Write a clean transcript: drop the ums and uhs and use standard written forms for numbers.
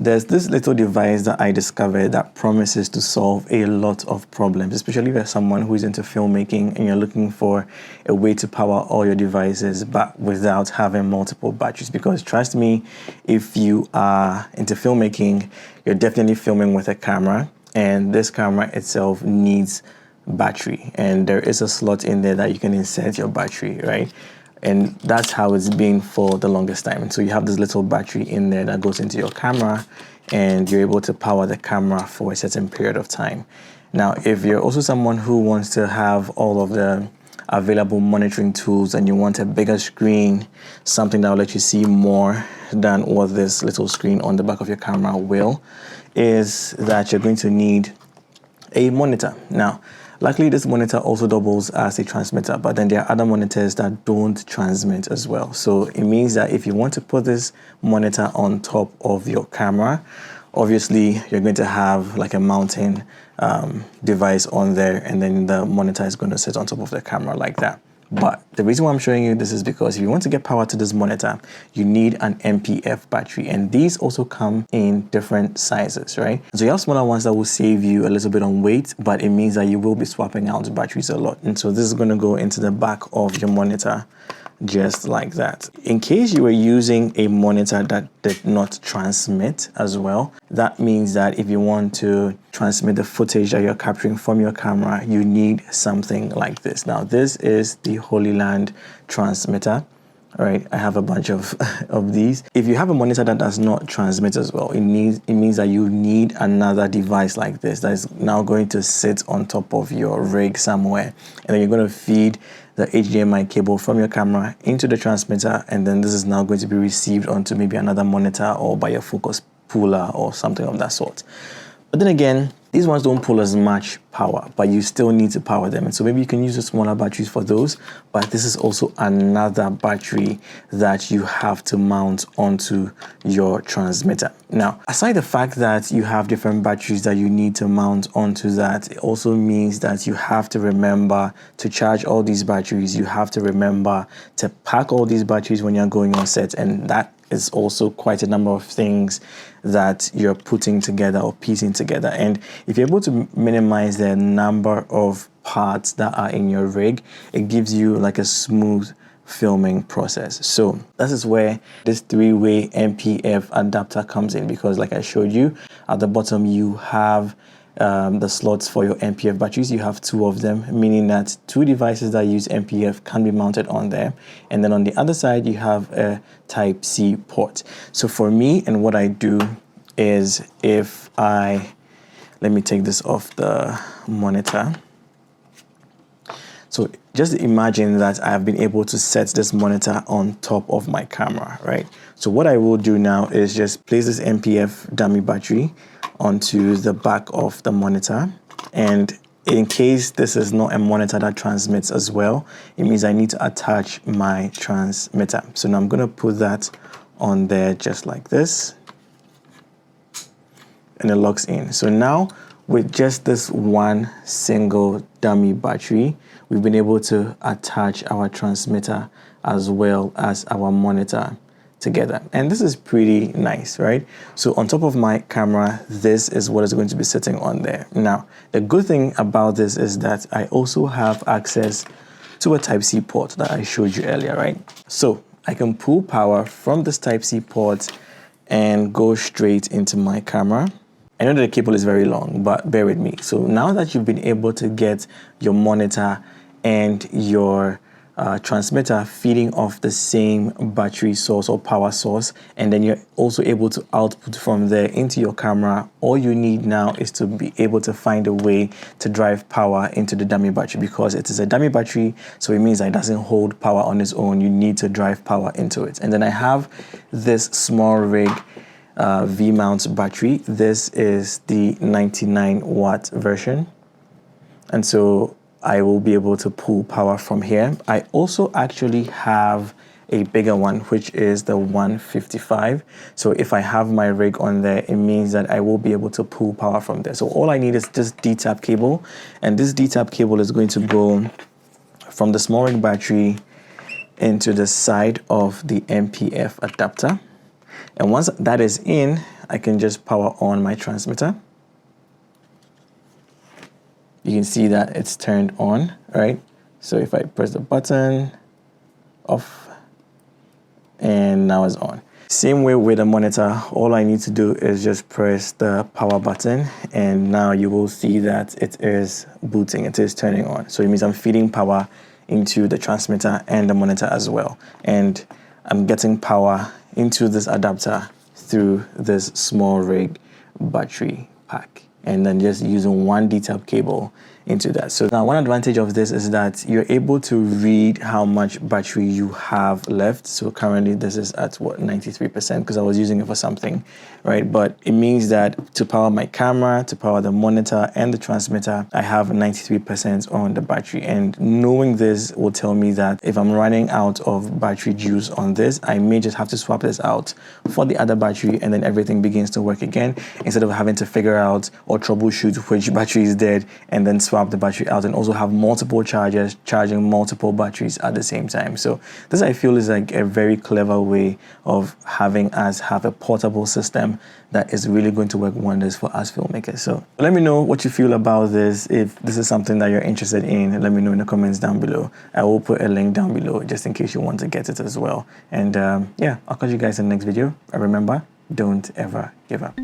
there's this little device that I discovered that promises to solve a lot of problems, especially if you're someone who is into filmmaking and you're looking for a way to power all your devices but without having multiple batteries. Because trust me, if you are into filmmaking, you're definitely filming with a camera, and this camera itself needs battery, and there is a slot in there that you can insert your battery, right? And that's how it's been for the longest time. And so you have this little battery in there that goes into your camera, and you're able to power the camera for a certain period of time. Now, if you're also someone who wants to have all of the available monitoring tools and you want a bigger screen, something that will let you see more than what this little screen on the back of your camera will, is that you're going to need a monitor. Now, luckily, this monitor also doubles as a transmitter, but then there are other monitors that don't transmit as well. So it means that if you want to put this monitor on top of your camera, obviously you're going to have like a mounting device on there, and then the monitor is going to sit on top of the camera like that. But the reason why I'm showing you this is because if you want to get power to this monitor, you need an NPF battery, and these also come in different sizes, right? So you have smaller ones that will save you a little bit on weight, but it means that you will be swapping out batteries a lot. And so this is going to go into the back of your monitor just like that. In case you were using a monitor that did not transmit as well, that means that if you want to transmit the footage that you're capturing from your camera, you need something like this. Now, this is the Holy Land transmitter. All right, I have a bunch of these. If you have a monitor that does not transmit as well, it means that you need another device like this that is now going to sit on top of your rig somewhere, and then you're going to feed the HDMI cable from your camera into the transmitter, and then this is now going to be received onto maybe another monitor or by a focus puller or something of that sort. But then again, these ones don't pull as much power, but you still need to power them. And so maybe you can use the smaller batteries for those, but this is also another battery that you have to mount onto your transmitter. Now, aside the fact that you have different batteries that you need to mount onto that, it also means that you have to remember to charge all these batteries. You have to remember to pack all these batteries when you're going on set, and that is also quite a number of things that you're putting together or piecing together. And if you're able to minimize the number of parts that are in your rig, it gives you like a smooth filming process. So this is where this three-way NPF adapter comes in, because like I showed you at the bottom, you have the slots for your NPF batteries. You have two of them, meaning that two devices that use NPF can be mounted on there. And then on the other side, you have a Type-C port. So for me, and what I do is let me take this off the monitor. So just imagine that I have been able to set this monitor on top of my camera, right? So what I will do now is just place this NPF dummy battery onto the back of the monitor. And in case this is not a monitor that transmits as well, it means I need to attach my transmitter. So now I'm going to put that on there just like this, and it locks in. So now with just this one single dummy battery, we've been able to attach our transmitter as well as our monitor together. And this is pretty nice, right? So on top of my camera, this is what is going to be sitting on there. Now, the good thing about this is that I also have access to a Type-C port that I showed you earlier, right? So I can pull power from this Type-C port and go straight into my camera. I know that the cable is very long, but bear with me. So now that you've been able to get your monitor and your transmitter feeding off the same battery source or power source, and then you're also able to output from there into your camera, all you need now is to be able to find a way to drive power into the dummy battery, because it is a dummy battery, so it means that it doesn't hold power on its own. You need to drive power into it. And then I have this small rig V-mount battery. This is the 99 watt version, and so I will be able to pull power from here. I also actually have a bigger one, which is the 155. So if I have my rig on there, it means that I will be able to pull power from there. So all I need is this D-tap cable, and this D-tap cable is going to go from the small rig battery into the side of the NPF adapter. And once that is in, I can just power on my transmitter. You can see that it's turned on, right? So if I press the button, off, and now it's on. Same way with the monitor, all I need to do is just press the power button, and now you will see that it is booting, it is turning on. So it means I'm feeding power into the transmitter and the monitor as well. And I'm getting power into this adapter through this small rig battery pack, and then just using one D-type cable into that. So now one advantage of this is that you're able to read how much battery you have left. So currently this is at what, 93%, because I was using it for something, right? But it means that to power my camera, to power the monitor and the transmitter, I have 93% on the battery. And knowing this will tell me that if I'm running out of battery juice on this, I may just have to swap this out for the other battery, and then everything begins to work again, instead of having to figure out or troubleshoot which battery is dead and then swap the battery out, and also have multiple chargers charging multiple batteries at the same time. So this, I feel, is like a very clever way of having us have a portable system that is really going to work wonders for us filmmakers. So let me know what you feel about this. If this is something that you're interested in, let me know in the comments down below. I will put a link down below just in case you want to get it as well. And yeah, I'll catch you guys in the next video. And remember, don't ever give up.